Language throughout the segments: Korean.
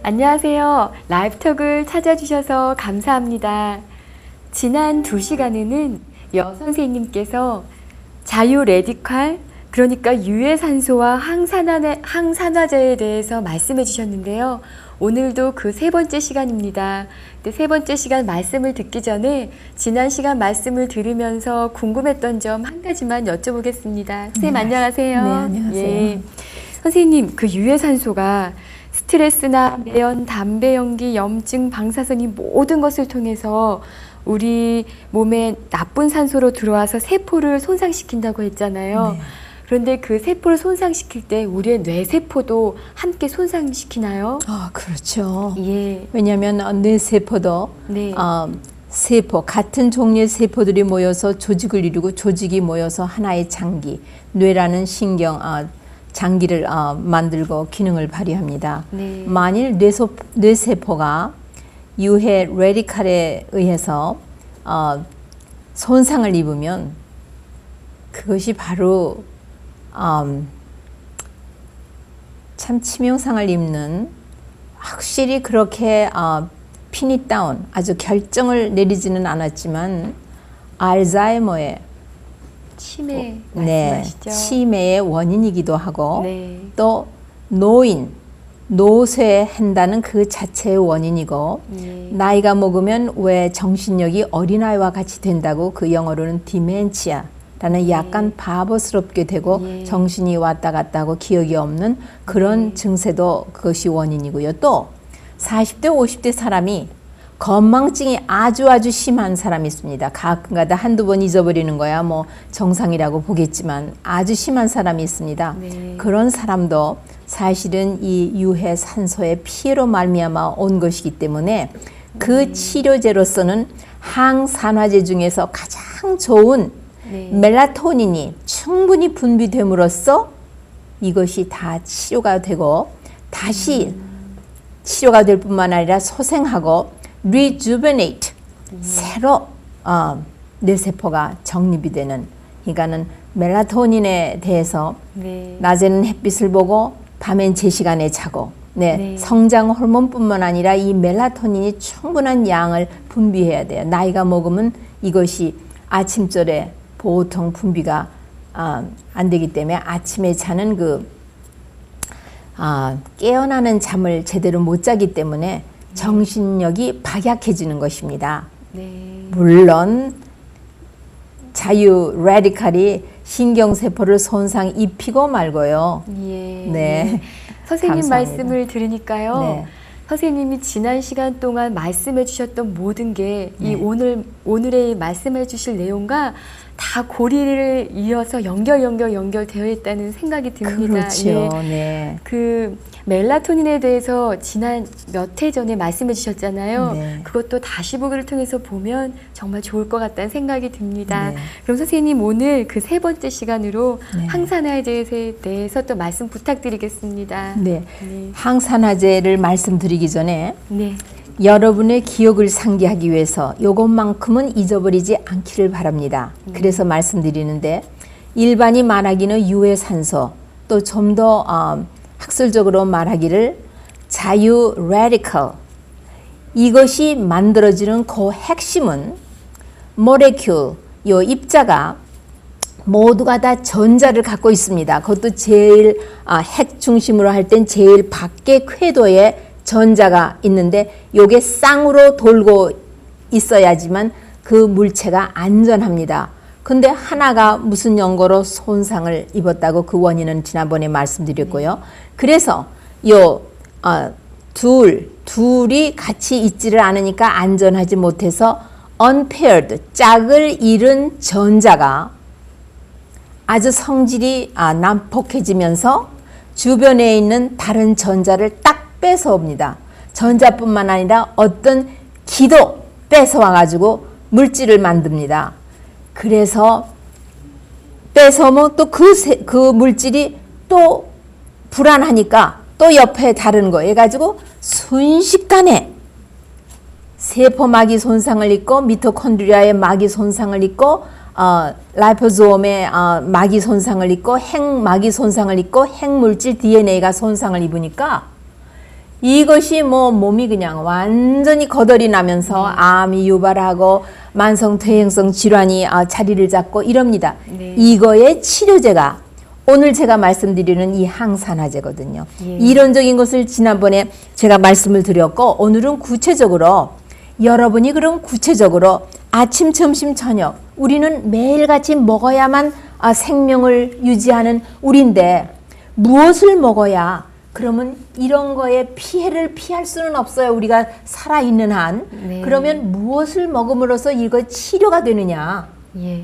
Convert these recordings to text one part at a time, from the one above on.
안녕하세요. 라이브톡을 찾아주셔서 감사합니다. 지난 2시간에는 여 선생님께서 자유 레디칼, 그러니까 유해산소와 항산화제에 대해서 말씀해 주셨는데요. 오늘도 그 3번째 시간입니다. 근데 3번째 시간 말씀을 듣기 전에 지난 시간 말씀을 들으면서 궁금했던 점 한 가지만 여쭤보겠습니다. 선생님 안녕하세요. 네, 안녕하세요. 예. 선생님, 그 유해산소가 스트레스나 매연, 담배 연기, 염증, 방사선 이 모든 것을 통해서 우리 몸에 나쁜 산소로 들어와서 세포를 손상시킨다고 했잖아요. 네. 그런데 그 세포를 손상시킬 때 우리의 뇌세포도 함께 손상시키나요? 그렇죠. 예. 왜냐하면 뇌세포도 네. 세포, 같은 종류의 세포들이 모여서 조직을 이루고 조직이 모여서 하나의 장기, 뇌라는 장기를 만들고 기능을 발휘합니다. 네. 만일 뇌세포가 유해 레디칼에 의해서 손상을 입으면 그것이 바로 참 치명상을 입는, 확실히 그렇게 피니 다운, 아주 결정을 내리지는 않았지만 알츠하이머의 치매 네, 말씀하시죠? 치매의 원인이기도 하고 네. 또 노쇠한다는 그 자체의 원인이고, 네. 나이가 먹으면 왜 정신력이 어린아이와 같이 된다고, 그 영어로는 디멘치아라는 약간 바보스럽게 되고 정신이 왔다 갔다 하고 기억이 없는 그런 증세도 그것이 원인이고요. 또 40대 50대 사람이 건망증이 아주 심한 사람이 있습니다. 가끔가다 한두 번 잊어버리는 거야 뭐 정상이라고 보겠지만 아주 심한 사람이 있습니다. 네. 그런 사람도 사실은 이 유해 산소의 피해로 말미암아 온 것이기 때문에 그 치료제로서는 항산화제 중에서 가장 좋은 네. 멜라토닌이 충분히 분비됨으로써 이것이 다 치료가 되고 다시 치료가 될 뿐만 아니라 소생하고 rejuvenate, 새로 뇌세포가 정립이 되는, 그러니까는 멜라토닌에 대해서 네. 낮에는 햇빛을 보고 밤엔 제 시간에 자고, 네. 성장 호르몬뿐만 아니라 이 멜라토닌이 충분한 양을 분비해야 돼요. 나이가 먹으면 이것이 아침절에 보통 분비가 안 되기 때문에 아침에 자는 깨어나는 잠을 제대로 못 자기 때문에 정신력이 박약해지는 것입니다. 네. 물론 자유 레디칼이 신경세포를 손상 입히고 말고요. 예. 네. 선생님 감사합니다. 말씀을 들으니까요. 네. 선생님이 지난 시간 동안 말씀해 주셨던 모든 게 이 네. 오늘의 말씀해 주실 내용과 다 고리를 이어서 연결되어 있다는 생각이 듭니다. 그렇죠. 예. 네. 그 멜라토닌에 대해서 지난 몇 회 전에 말씀해 주셨잖아요. 네. 그것도 다시 보기를 통해서 보면 정말 좋을 것 같다는 생각이 듭니다. 네. 그럼 선생님 오늘 그 3번째 시간으로 네. 항산화제에 대해서 또 말씀 부탁드리겠습니다. 네. 네. 항산화제를 말씀드리기 전에 네. 여러분의 기억을 상기하기 위해서 이것만큼은 잊어버리지 않기를 바랍니다. 그래서 말씀드리는데, 일반이 말하기는 유해산소, 또 좀 더 학술적으로 말하기를 자유 레디칼, 이것이 만들어지는 그 핵심은 모레큘, 요 입자가 모두가 다 전자를 갖고 있습니다. 그것도 제일 핵 중심으로 할 땐 제일 밖의 궤도에 전자가 있는데 요게 쌍으로 돌고 있어야지만 그 물체가 안전합니다. 근데 하나가 무슨 연고로 손상을 입었다고, 그 원인은 지난번에 말씀드렸고요. 그래서 요 둘이 같이 있지를 않으니까 안전하지 못해서 unpaired, 짝을 잃은 전자가 아주 성질이 난폭해지면서 주변에 있는 다른 전자를 딱 뺏어옵니다. 전자뿐만 아니라 어떤 기도 뺏어와가지고 물질을 만듭니다. 그래서 뺏어오면 또 그 물질이 또 불안하니까 또 옆에 다른 거 해가지고 순식간에 세포막이 손상을 입고 미토콘드리아의 막이 손상을 입고 라이포솜의 막이 손상을 입고 핵막이 손상을 입고 핵물질 DNA가 손상을 입으니까 이것이 뭐 몸이 그냥 완전히 거덜이 나면서 암이 유발하고 만성퇴행성 질환이 자리를 잡고 이럽니다. 네. 이거의 치료제가 오늘 제가 말씀드리는 이 항산화제거든요. 예. 이론적인 것을 지난번에 제가 말씀을 드렸고 오늘은 구체적으로 여러분이 그럼 구체적으로 아침, 점심, 저녁 우리는 매일같이 먹어야만 생명을 유지하는 우리인데 무엇을 먹어야 그러면 이런 거에 피해를 피할 수는 없어요. 우리가 살아있는 한. 네. 그러면 무엇을 먹음으로써 이거 치료가 되느냐. 예.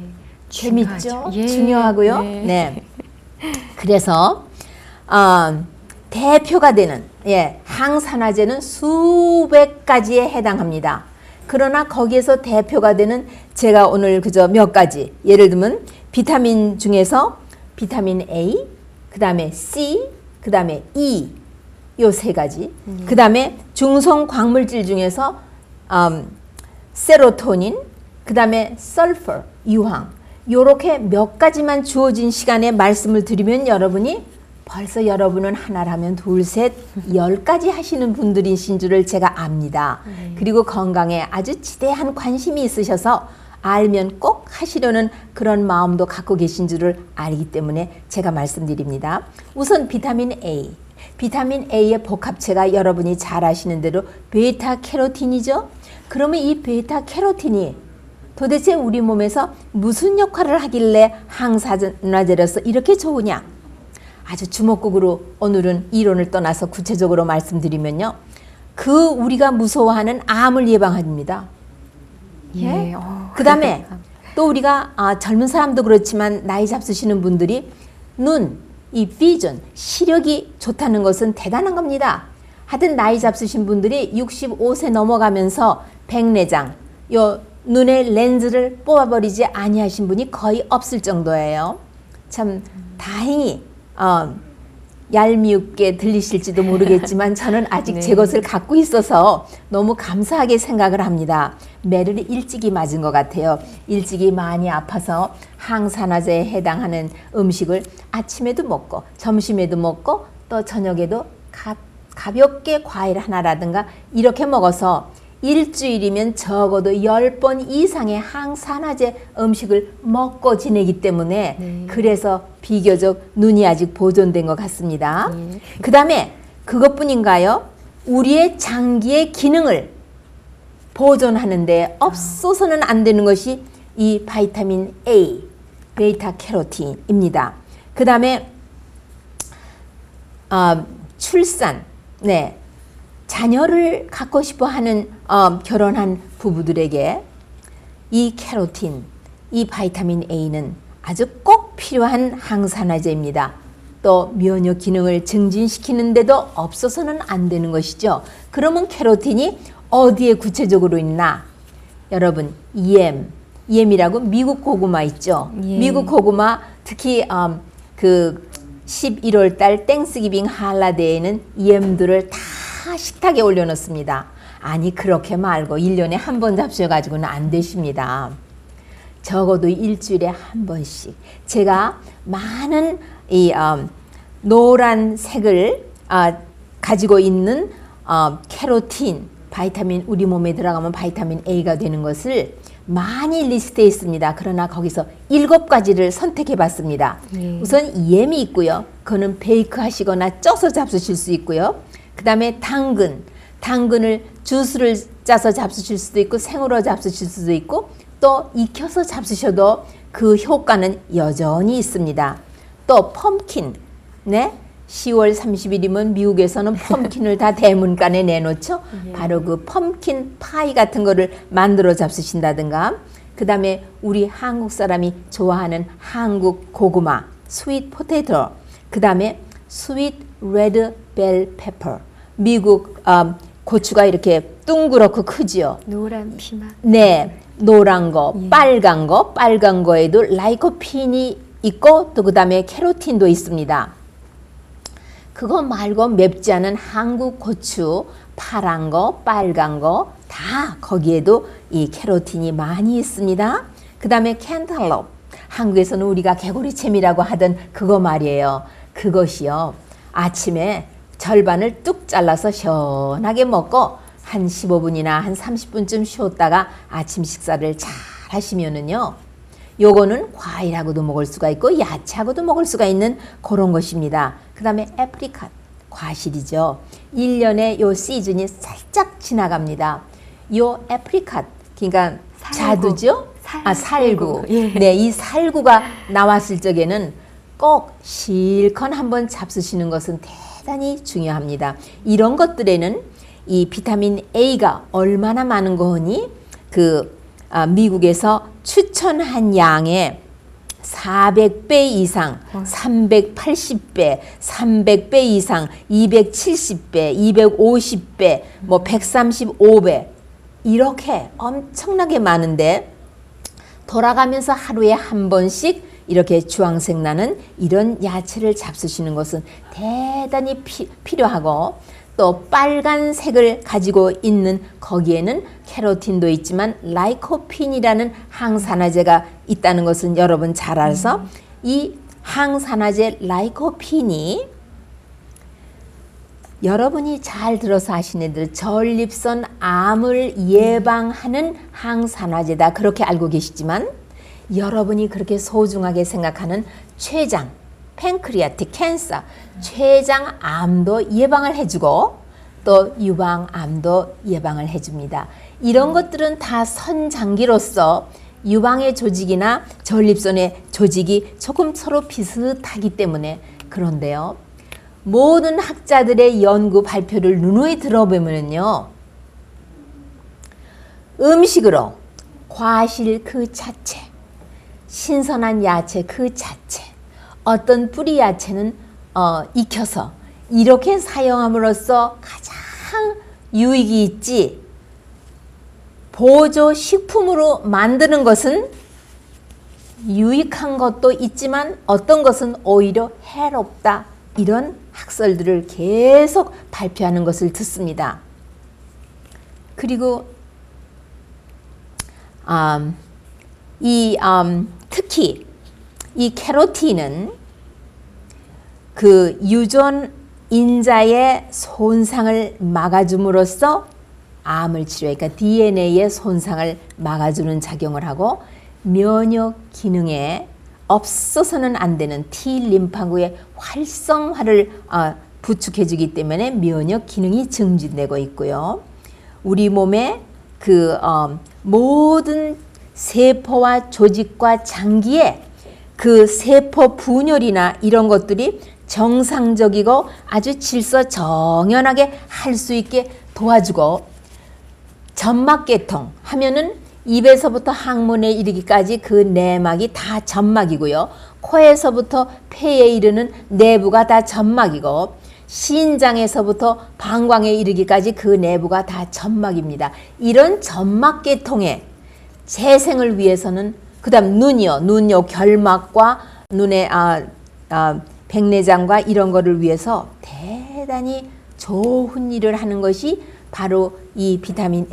재밌죠? 중요하죠. 예. 중요하고요. 네. 네. 그래서 대표가 되는 항산화제는 수백 가지에 해당합니다. 그러나 거기에서 대표가 되는 제가 오늘 그저 몇 가지 예를 들면 비타민 중에서 비타민 A, 그 다음에 C, 그 다음에 E 요 세 가지 그 다음에 중성 광물질 중에서 세로토닌, 그 다음에 설퍼, 유황 요렇게 몇 가지만 주어진 시간에 말씀을 드리면 여러분이 벌써 여러분은 하나라면 둘, 셋, 10가지 하시는 분들이신 줄을 제가 압니다. 그리고 건강에 아주 지대한 관심이 있으셔서 알면 꼭 하시려는 그런 마음도 갖고 계신 줄을 알기 때문에 제가 말씀드립니다. 우선 비타민 A. 비타민 A의 복합체가 여러분이 잘 아시는 대로 베타캐로틴이죠. 그러면 이 베타캐로틴이 도대체 우리 몸에서 무슨 역할을 하길래 항산화제로서 이렇게 좋으냐? 아주 주먹국으로 오늘은 이론을 떠나서 구체적으로 말씀드리면요. 그 우리가 무서워하는 암을 예방합니다. 예. 그 다음에 또 우리가 젊은 사람도 그렇지만 나이 잡수시는 분들이 눈, 이 비전, 시력이 좋다는 것은 대단한 겁니다. 하여튼 나이 잡수신 분들이 65세 넘어가면서 백내장, 요 눈의 렌즈를 뽑아버리지 아니하신 분이 거의 없을 정도예요. 참 다행히 얄미웁게 들리실지도 모르겠지만 저는 아직 네. 제 것을 갖고 있어서 너무 감사하게 생각을 합니다. 매를 일찍이 맞은 것 같아요. 일찍이 많이 아파서 항산화제에 해당하는 음식을 아침에도 먹고 점심에도 먹고 또 저녁에도 가볍게 과일 하나라든가 이렇게 먹어서 일주일이면 적어도 10번 이상의 항산화제 음식을 먹고 지내기 때문에 네. 그래서 비교적 눈이 아직 보존된 것 같습니다. 네. 그 다음에 그것뿐인가요? 우리의 장기의 기능을 보존하는데 없어서는 안 되는 것이 이 바이타민 A, 베타캐로틴입니다. 그 다음에 출산, 네. 자녀를 갖고 싶어 하는 결혼한 부부들에게 이 캐로틴, 이 바이타민 A는 아주 꼭 필요한 항산화제입니다. 또 면역 기능을 증진시키는데도 없어서는 안 되는 것이죠. 그러면 캐로틴이 어디에 구체적으로 있나? 여러분, EM이라고 미국 고구마 있죠. 예. 미국 고구마 특히 그 11월 달 땡스기빙 할라데이에는 EM들을 다 식탁에 올려놓습니다. 아니 그렇게 말고 1년에 한 번 잡수셔가지고는 안 되십니다. 적어도 일주일에 한 번씩 제가 많은 이 노란색을 가지고 있는 캐로틴, 바이타민 우리 몸에 들어가면 바이타민 A가 되는 것을 많이 리스트에 있습니다. 그러나 거기서 7가지를 선택해 봤습니다. 우선 EM이 있고요. 그거는 베이크 하시거나 쪄서 잡수실 수 있고요. 그 다음에 당근을 주스를 짜서 잡수실 수도 있고 생으로 잡수실 수도 있고 또 익혀서 잡수셔도 그 효과는 여전히 있습니다. 또 펌킨, 네? 10월 30일이면 미국에서는 펌킨을 다 대문간에 내놓죠. 바로 그 펌킨 파이 같은 거를 만들어 잡수신다든가 그 다음에 우리 한국 사람이 좋아하는 한국 고구마, 스윗 포테이토 그 다음에 스윗 레드 벨 페퍼 미국 고추가 이렇게 둥그렇고 크지요. 노란 피망. 네, 노란 거, 빨간 거에도 라이코핀이 있고 또 그 다음에 캐로틴도 있습니다. 그거 말고 맵지 않은 한국 고추, 파란 거, 빨간 거 다 거기에도 이 캐로틴이 많이 있습니다. 그 다음에 캔탈롭, 한국에서는 우리가 개구리채미라고 하던 그거 말이에요. 그것이요. 아침에 절반을 뚝 잘라서 시원하게 먹고 한 15분이나 한 30분쯤 쉬었다가 아침 식사를 잘 하시면은요. 요거는 과일하고도 먹을 수가 있고 야채하고도 먹을 수가 있는 그런 것입니다. 그 다음에 애프리카 과실이죠. 1년에 요 시즌이 살짝 지나갑니다. 요 애프리카 그러니까 자두죠? 살구. 예. 네, 이 살구가 나왔을 적에는 꼭 실컷 한번 잡수시는 것은 대단히 중요합니다. 이런 것들에는 이 비타민 A가 얼마나 많은 거니? 미국에서 추천한 양의 400배 이상, 380배, 300배 이상, 270배, 250배, 뭐 135배 이렇게 엄청나게 많은데 돌아가면서 하루에 한 번씩 이렇게 주황색 나는 이런 야채를 잡수시는 것은 대단히 필요하고 또 빨간색을 가지고 있는 거기에는 캐로틴도 있지만 라이코핀이라는 항산화제가 있다는 것은 여러분 잘 알아서 이 항산화제 라이코핀이 여러분이 잘 들어서 아시는 대로 전립선 암을 예방하는 항산화제다 그렇게 알고 계시지만 여러분이 그렇게 소중하게 생각하는 췌장 팬크리아틱 캔서, 췌장암도 예방을 해주고 또 유방암도 예방을 해줍니다. 이런 것들은 다 선장기로서 유방의 조직이나 전립선의 조직이 조금 서로 비슷하기 때문에 그런데요. 모든 학자들의 연구 발표를 누누이 들어보면요. 음식으로 과실 그 자체, 신선한 야채 그 자체, 어떤 뿌리 야채는 익혀서 이렇게 사용함으로써 가장 유익이 있지 보조 식품으로 만드는 것은 유익한 것도 있지만 어떤 것은 오히려 해롭다 이런 학설들을 계속 발표하는 것을 듣습니다. 그리고 특히 이 캐로틴은 그 유전 인자의 손상을 막아줌으로써 암을 치료해 그러니까 DNA의 손상을 막아주는 작용을 하고 면역 기능에 없어서는 안 되는 T 림파구의 활성화를 부축해주기 때문에 면역 기능이 증진되고 있고요. 우리 몸의 모든 세포와 조직과 장기에 그 세포 분열이나 이런 것들이 정상적이고 아주 질서정연하게 할 수 있게 도와주고 점막계통 하면은 입에서부터 항문에 이르기까지 그 내막이 다 점막이고요. 코에서부터 폐에 이르는 내부가 다 점막이고 신장에서부터 방광에 이르기까지 그 내부가 다 점막입니다. 이런 점막계통의 재생을 위해서는 그 다음 눈요 결막과 눈의 백내장과 이런 거를 위해서 대단히 좋은 일을 하는 것이 바로 이 비타민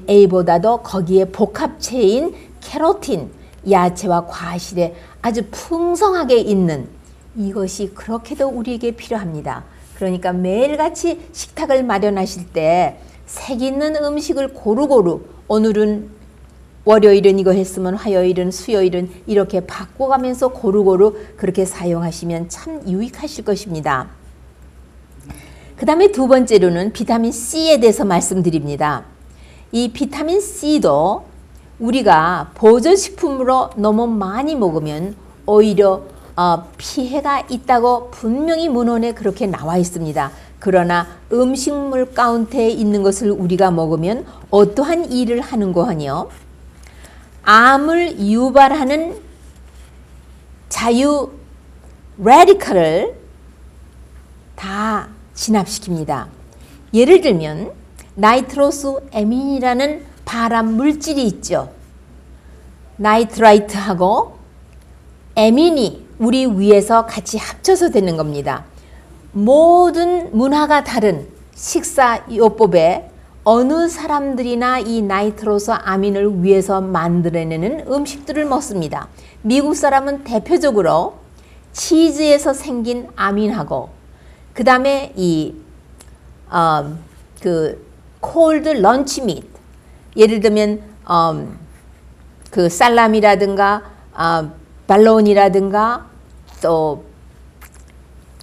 A보다도 거기에 복합체인 캐로틴, 야채와 과실에 아주 풍성하게 있는 이것이 그렇게도 우리에게 필요합니다. 그러니까 매일같이 식탁을 마련하실 때 색 있는 음식을 고루고루 오늘은 월요일은 이거 했으면 화요일은 수요일은 이렇게 바꿔가면서 고루고루 그렇게 사용하시면 참 유익하실 것입니다. 그 다음에 두 번째로는 비타민 C에 대해서 말씀드립니다. 이 비타민 C도 우리가 보조식품으로 너무 많이 먹으면 오히려 피해가 있다고 분명히 문헌에 그렇게 나와 있습니다. 그러나 음식물 가운데에 있는 것을 우리가 먹으면 어떠한 일을 하는 거하뇨? 암을 유발하는 자유 라디칼을 다 진압시킵니다. 예를 들면 나이트로스 에민이라는 발암 물질이 있죠. 나이트라이트하고 에민이 우리 위에서 같이 합쳐서 되는 겁니다. 모든 문화가 다른 식사요법에 어느 사람들이나 이 나이트로스 아민을 위해서 만들어내는 음식들을 먹습니다. 미국 사람은 대표적으로 치즈에서 생긴 아민하고 그 다음에 그 cold lunch meat, 예를 들면 그 살람이라든가 발론이라든가 또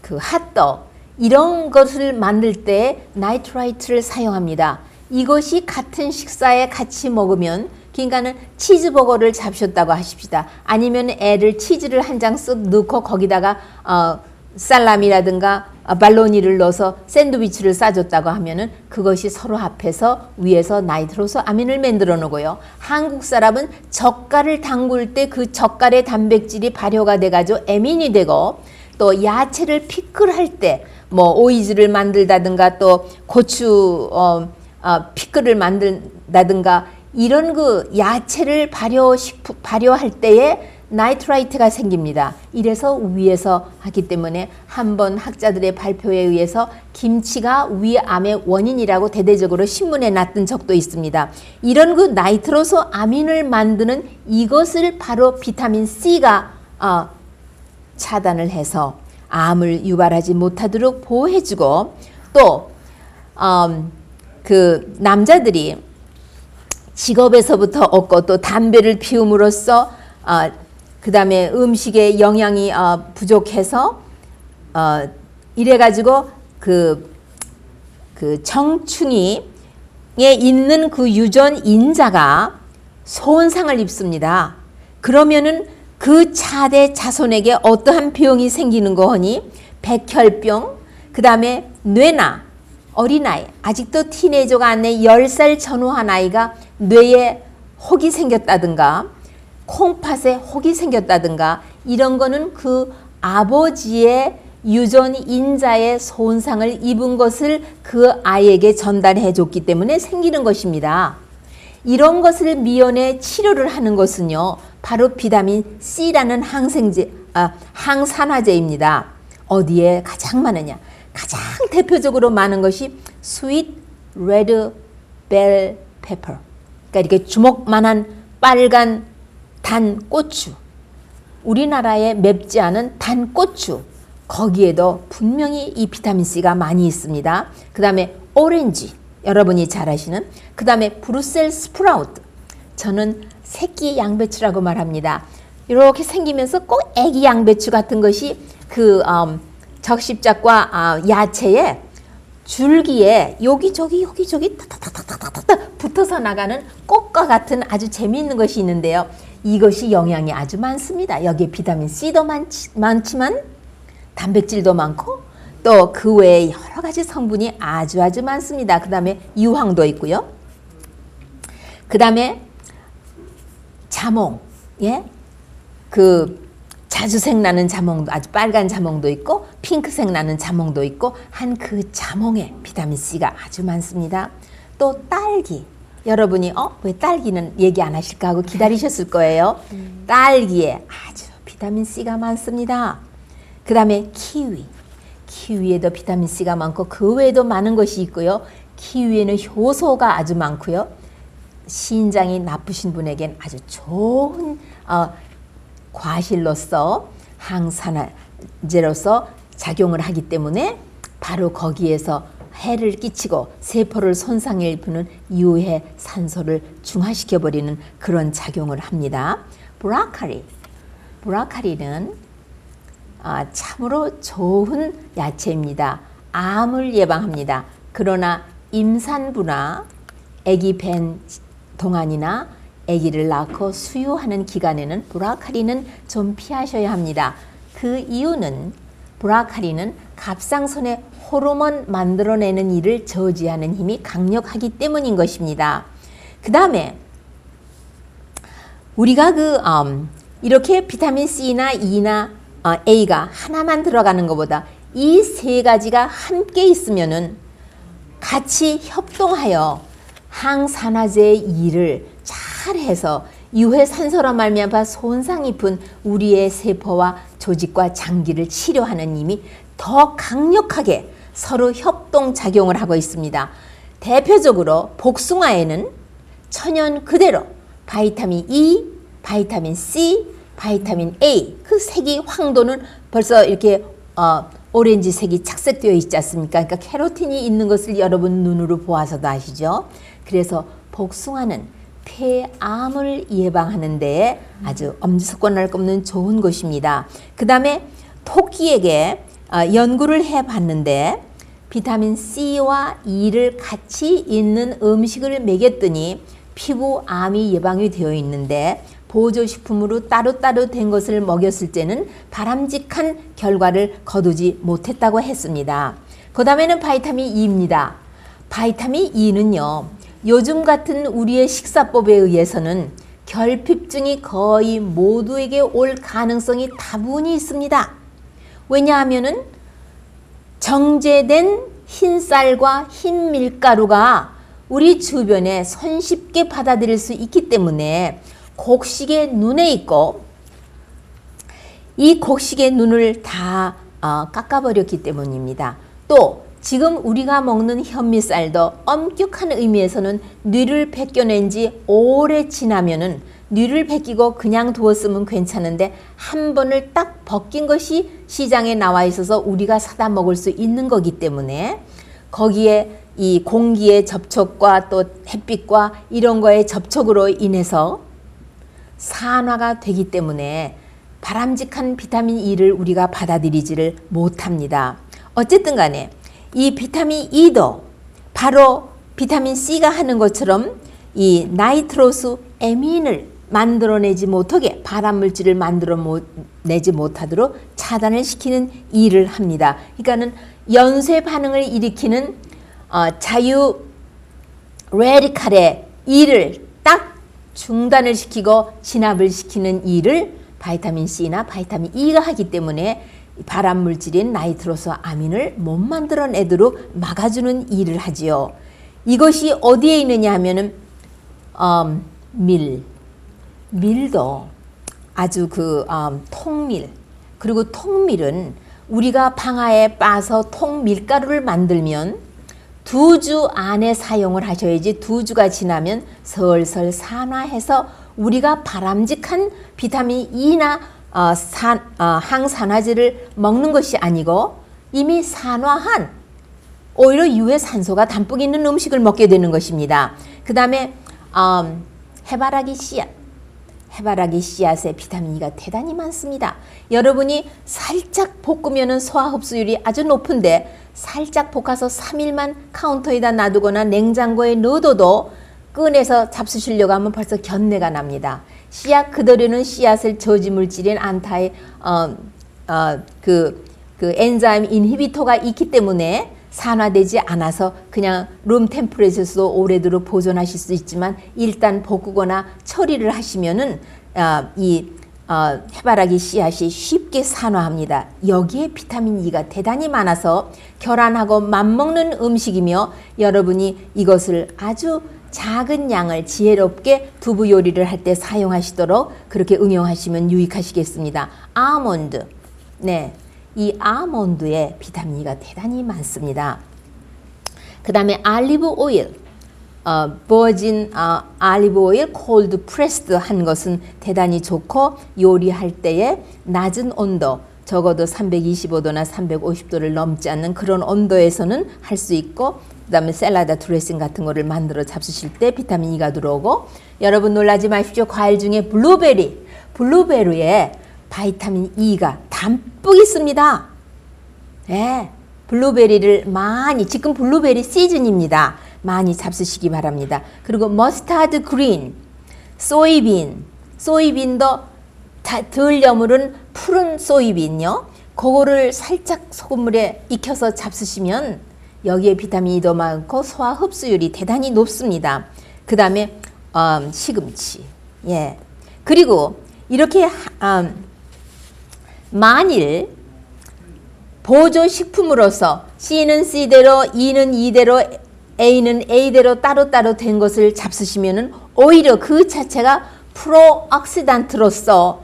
그 핫떡, 이런 것을 만들 때 나이트라이트를 사용합니다. 이것이 같은 식사에 같이 먹으면, 그러니까는 치즈버거를 잡수셨다고 하십시다. 아니면 애를 치즈를 한 장 쓱 넣고 거기다가 살라미라든가 발로니를 넣어서 샌드위치를 싸줬다고 하면은 그것이 서로 합해서 위에서 나이트로스 아민을 만들어 놓고요. 한국 사람은 젓갈을 담글 때 그 젓갈의 단백질이 발효가 돼가지고 에민이 되고, 또 야채를 피클할 때 뭐 오이즈를 만들다든가 또 고추 피클을 만든다든가 이런 그 야채를 발효할 때에 나이트라이트가 생깁니다. 이래서 위에서 하기 때문에 한번 학자들의 발표에 의해서 김치가 위암의 원인이라고 대대적으로 신문에 났던 적도 있습니다. 이런 그 나이트로스 아민을 만드는 이것을 바로 비타민 C가 차단을 해서 암을 유발하지 못하도록 보호해주고, 또 그 남자들이 직업에서부터 얻고 또 담배를 피움으로써 그 다음에 음식에 영양이 부족해서 이래가지고 그 정충이에 있는 그 유전 인자가 손상을 입습니다. 그러면은 그 차대 자손에게 어떠한 병이 생기는 거니? 백혈병, 그 다음에 뇌나 어린아이, 아직도 티네이저가 안 돼 10살 전후한 아이가 뇌에 혹이 생겼다든가 콩팥에 혹이 생겼다든가 이런 거는 그 아버지의 유전 인자의 손상을 입은 것을 그 아이에게 전달해 줬기 때문에 생기는 것입니다. 이런 것을 미연에 치료를 하는 것은요, 바로 비타민 C라는 항산화제입니다. 어디에 가장 많으냐? 가장 대표적으로 많은 것이 sweet red bell pepper, 그러니까 이렇게 주먹만한 빨간 단 고추, 우리나라에 맵지 않은 단 고추, 거기에도 분명히 이 비타민 C가 많이 있습니다. 그 다음에 오렌지, 여러분이 잘 아시는, 그 다음에 브루셀 스프라우트, 저는 새끼 양배추라고 말합니다. 이렇게 생기면서 꼭 애기 양배추 같은 것이 그 적십자과 야채에 줄기에 여기저기 타타타타타타 붙어서 나가는 꽃과 같은 아주 재미있는 것이 있는데요. 이것이 영양이 아주 많습니다. 여기에 비타민 C도 많지만 단백질도 많고 또 그 외에 여러 가지 성분이 아주 많습니다. 그 다음에 유황도 있고요. 그 다음에 자몽, 예, 그 자주색 나는 자몽도, 아주 빨간 자몽도 있고 핑크색 나는 자몽도 있고 한 그 자몽에 비타민 C가 아주 많습니다. 또 딸기, 여러분이 왜 딸기는 얘기 안 하실까 하고 기다리셨을 거예요. 딸기에 아주 비타민 C가 많습니다. 그 다음에 키위에도 비타민 C가 많고 그 외에도 많은 것이 있고요. 키위에는 효소가 아주 많고요. 신장이 나쁘신 분에겐 아주 좋은 과실로서 항산화제로서 작용을 하기 때문에 바로 거기에서 해를 끼치고 세포를 손상해 입히는 유해 산소를 중화시켜버리는 그런 작용을 합니다. 브로콜리는 참으로 좋은 야채입니다. 암을 예방합니다. 그러나 임산부나 아기 뵌 동안이나 아기를 낳고 수유하는 기간에는 브로콜리는 좀 피하셔야 합니다. 그 이유는 브로콜리는 갑상선의 호르몬 만들어내는 일을 저지하는 힘이 강력하기 때문인 것입니다. 그 다음에 우리가 이렇게 비타민 C나 E나 A가 하나만 들어가는 것보다 이 세 가지가 함께 있으면은 같이 협동하여 항산화제의 일을 잘해서 유해산소로 말미암아 손상 입은 우리의 세포와 조직과 장기를 치료하는 힘이 더 강력하게 서로 협동작용을 하고 있습니다. 대표적으로 복숭아에는 천연 그대로 바이타민 E, 바이타민 C, 바이타민 A, 그 색이 황도는 벌써 이렇게 오렌지색이 착색되어 있지 않습니까? 그러니까 캐로틴이 있는 것을 여러분 눈으로 보아서도 아시죠? 그래서 복숭아는 폐암을 예방하는 데 아주 엄지손가락 없는 좋은 것입니다. 그 다음에 토끼에게 연구를 해봤는데 비타민 C와 E를 같이 있는 음식을 먹였더니 피부암이 예방이 되어 있는데 보조식품으로 따로따로 된 것을 먹였을 때는 바람직한 결과를 거두지 못했다고 했습니다. 그 다음에는 바이타민 E입니다. 바이타민 E는요, 요즘 같은 우리의 식사법에 의해서는 결핍증이 거의 모두에게 올 가능성이 다분히 있습니다. 왜냐하면은 정제된 흰쌀과 흰 밀가루가 우리 주변에 손쉽게 받아들일 수 있기 때문에 곡식의 눈에 있고 이 곡식의 눈을 다 깎아버렸기 때문입니다. 또 지금 우리가 먹는 현미쌀도 엄격한 의미에서는 뉘를 벗겨낸 지 오래 지나면은 뉘를 벗기고 그냥 두었으면 괜찮은데 한 번을 딱 벗긴 것이 시장에 나와 있어서 우리가 사다 먹을 수 있는 거기 때문에 거기에 이 공기의 접촉과 또 햇빛과 이런 거의 접촉으로 인해서 산화가 되기 때문에 바람직한 비타민 E를 우리가 받아들이지를 못합니다. 어쨌든 간에 이 비타민 E도 바로 비타민 C가 하는 것처럼 이 나이트로스 에민을 만들어내지 못하게 발암물질을 만들어내지 못하도록 차단을 시키는 일을 합니다. 그러니까는 연쇄 반응을 일으키는 자유 레디칼의 일을 딱 중단을 시키고 진압을 시키는 일을 바이타민 C나 바이타민 E가 하기 때문에 발암물질인 나이트로스 아민을 못 만들어내도록 막아주는 일을 하지요. 이것이 어디에 있느냐 하면은 밀도 아주 통밀, 그리고 통밀은 우리가 방아에 빻아서 통밀가루를 만들면 2주 안에 사용을 하셔야지 2주가 지나면 설설 산화해서 우리가 바람직한 비타민 E나 항산화제를 먹는 것이 아니고 이미 산화한 오히려 유해산소가 담뿍 있는 음식을 먹게 되는 것입니다. 그 다음에 해바라기 씨앗. 해바라기 씨앗에 비타민 E가 대단히 많습니다. 여러분이 살짝 볶으면 소화 흡수율이 아주 높은데 살짝 볶아서 3일만 카운터에다 놔두거나 냉장고에 넣어둬도 꺼내서 잡수시려고 하면 벌써 견내가 납니다. 씨앗 그대로는 씨앗을 저지물질인 안타의 엔자임 인히비토가 있기 때문에 산화되지 않아서 그냥 룸 템퍼레처에서도 오래도록 보존하실 수 있지만 일단 볶거나 처리를 하시면은 해바라기 씨앗이 쉽게 산화합니다. 여기에 비타민 E가 대단히 많아서 결안하고 맞먹는 음식이며 여러분이 이것을 아주 작은 양을 지혜롭게 두부 요리를 할 때 사용하시도록 그렇게 응용하시면 유익하시겠습니다. 아몬드. 네. 이 아몬드에 비타민 E가 대단히 많습니다. 그 다음에 알리브 오일, 버진 알리브 오일 콜드 프레스드 한 것은 대단히 좋고 요리할 때에 낮은 온도, 적어도 325도나 350도를 넘지 않는 그런 온도에서는 할 수 있고 그 다음에 샐러드 드레싱 같은 거를 만들어 잡수실 때 비타민 E가 들어오고 여러분 놀라지 마십시오. 과일 중에 블루베리에 바이타민 E가 담뿍 있습니다. 네, 블루베리를 많이, 지금 블루베리 시즌입니다. 많이 잡수시기 바랍니다. 그리고 머스타드 그린, 소이빈도 덜 여물은 푸른 소이빈요. 그거를 살짝 소금물에 익혀서 잡수시면 여기에 비타민 E도 많고 소화 흡수율이 대단히 높습니다. 그 다음에 시금치. 예. 그리고 이렇게 만일 보조식품으로서 C는 C대로, E는 E대로, A는 A대로 따로따로 된 것을 잡수시면은 오히려 그 자체가 프로옥시단트로서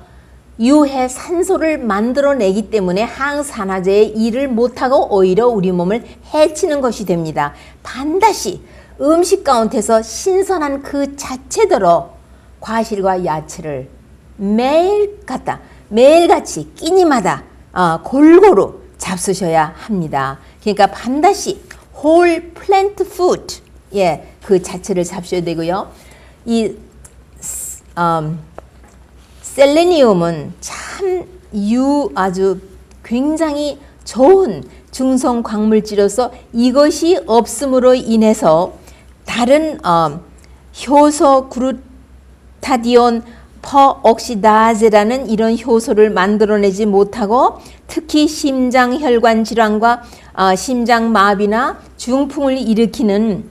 유해 산소를 만들어내기 때문에 항산화제의 일을 못하고 오히려 우리 몸을 해치는 것이 됩니다. 반드시 음식 가운데서 신선한 그 자체대로 과실과 야채를 매일같이 끼니마다 골고루 잡수셔야 합니다. 그러니까 반드시 whole plant food, 예, 그 자체를 잡수셔야 되고요. 이 셀레니움은 참 아주 굉장히 좋은 중성 광물질로서 이것이 없음으로 인해서 다른 효소 그루타디온 퍼옥시다제라는 이런 효소를 만들어내지 못하고 특히 심장혈관 질환과 심장마비나 중풍을 일으키는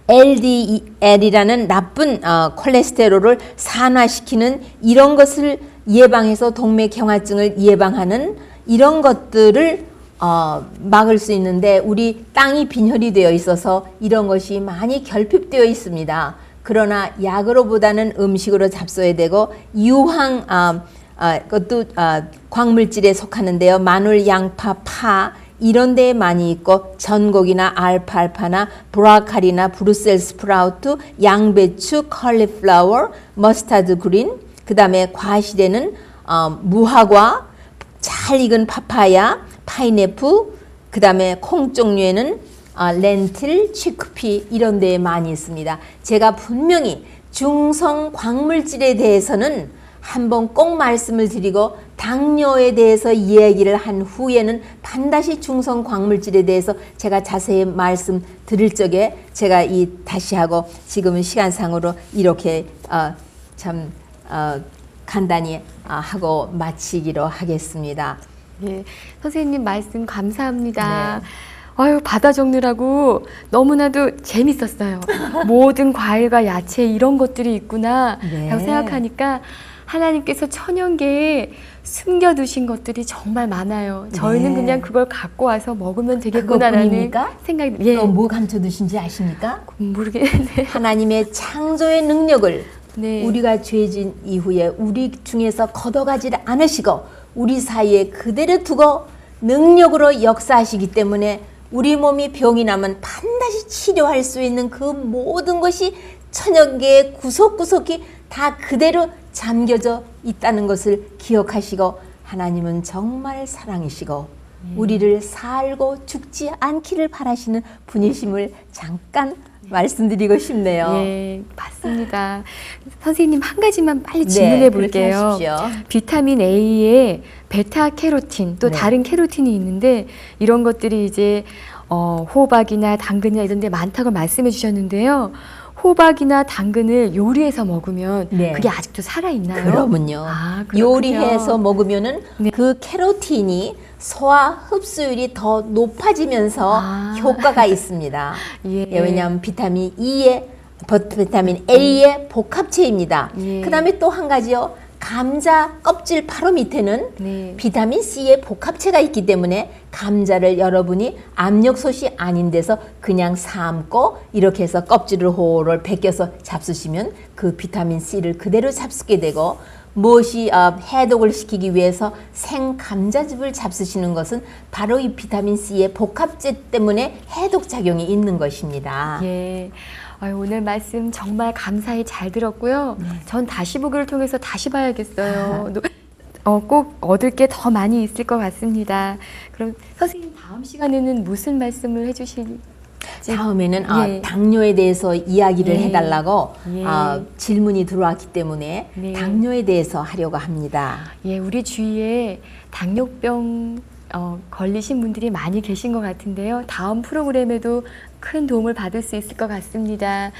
LDL이라는 나쁜 콜레스테롤을 산화시키는 이런 것을 예방해서 동맥경화증을 예방하는 이런 것들을 막을 수 있는데 우리 땅이 빈혈이 되어 있어서 이런 것이 많이 결핍되어 있습니다. 그러나 약으로보다는 음식으로 잡숴야 되고 유황 그것도 광물질에 속하는데요. 마늘, 양파, 파 이런 데에 많이 있고 전곡이나 알파알파나 브로콜리나 브루셀 스프라우트, 양배추, 컬리플라워, 머스타드 그린, 그 다음에 과실에는 무화과, 잘 익은 파파야, 파인애플, 그 다음에 콩 종류에는 렌틸, 치크피 이런 데에 많이 있습니다. 제가 분명히 중성 광물질에 대해서는 한번 꼭 말씀을 드리고 당뇨에 대해서 이야기를 한 후에는 반드시 중성 광물질에 대해서 제가 자세히 말씀 드릴 적에 제가 다시 하고 지금은 시간상으로 이렇게 간단히 하고 마치기로 하겠습니다. 예, 선생님 말씀 감사합니다. 네. 아유, 받아 적느라고 너무나도 재밌었어요. 모든 과일과 야채 이런 것들이 있구나 네. 라고 생각하니까 하나님께서 천연계에 숨겨두신 것들이 정말 많아요. 저희는 네. 그냥 그걸 갖고 와서 먹으면 되겠구나라는 그것뿐입니까? 생각이. 예. 또 뭐 감춰두신지 아십니까? 모르겠는데. 하나님의 창조의 능력을 네. 우리가 죄진 이후에 우리 중에서 걷어가지 않으시고 우리 사이에 그대로 두고 능력으로 역사하시기 때문에 우리 몸이 병이 나면 반드시 치료할 수 있는 그 모든 것이 천연계의 구석구석이 다 그대로 잠겨져 있다는 것을 기억하시고 하나님은 정말 사랑이시고 우리를 살고 죽지 않기를 바라시는 분이심을 잠깐 말씀드리고 싶네요. 예, 맞습니다. 선생님 한 가지만 빨리 네, 질문해 그렇게 볼게요. 하십시오. 비타민 A에 베타 캐로틴 또 네. 다른 캐로틴이 있는데 이런 것들이 이제 호박이나 당근이나 이런 데 많다고 말씀해 주셨는데요. 호박이나 당근을 요리해서 먹으면 네. 그게 아직도 살아있나요? 그러면요. 아, 그렇군요. 요리해서 먹으면은 네. 그 캐로틴이 소화 흡수율이 더 높아지면서 효과가 있습니다. 예. 예, 왜냐하면 비타민 A의 복합체입니다. 예. 그 다음에 또 한 가지요. 감자 껍질 바로 밑에는 네. 비타민 C의 복합체가 있기 때문에 감자를 여러분이 압력솥이 아닌 데서 그냥 삶고 이렇게 해서 껍질을 호를 벗겨서 잡수시면 그 비타민 C를 그대로 잡수게 되고 무엇이 해독을 시키기 위해서 생감자즙을 잡수시는 것은 바로 이 비타민 C의 복합체 때문에 해독 작용이 있는 것입니다. 예. 아유, 오늘 말씀 정말 감사히 잘 들었고요. 전 다시 보기를 통해서 다시 봐야겠어요. 꼭 얻을 게 더 많이 있을 것 같습니다. 그럼 선생님 다음 시간에는 무슨 말씀을 해주실지? 다음에는 예. 당뇨에 대해서 이야기를 예. 해달라고 예. 질문이 들어왔기 때문에 네. 당뇨에 대해서 하려고 합니다. 예, 우리 주위에 당뇨병 걸리신 분들이 많이 계신 것 같은데요. 다음 프로그램에도 큰 도움을 받을 수 있을 것 같습니다.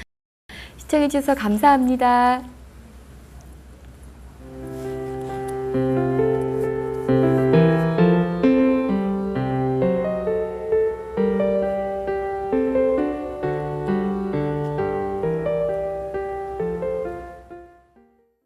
시청해 주셔서 감사합니다.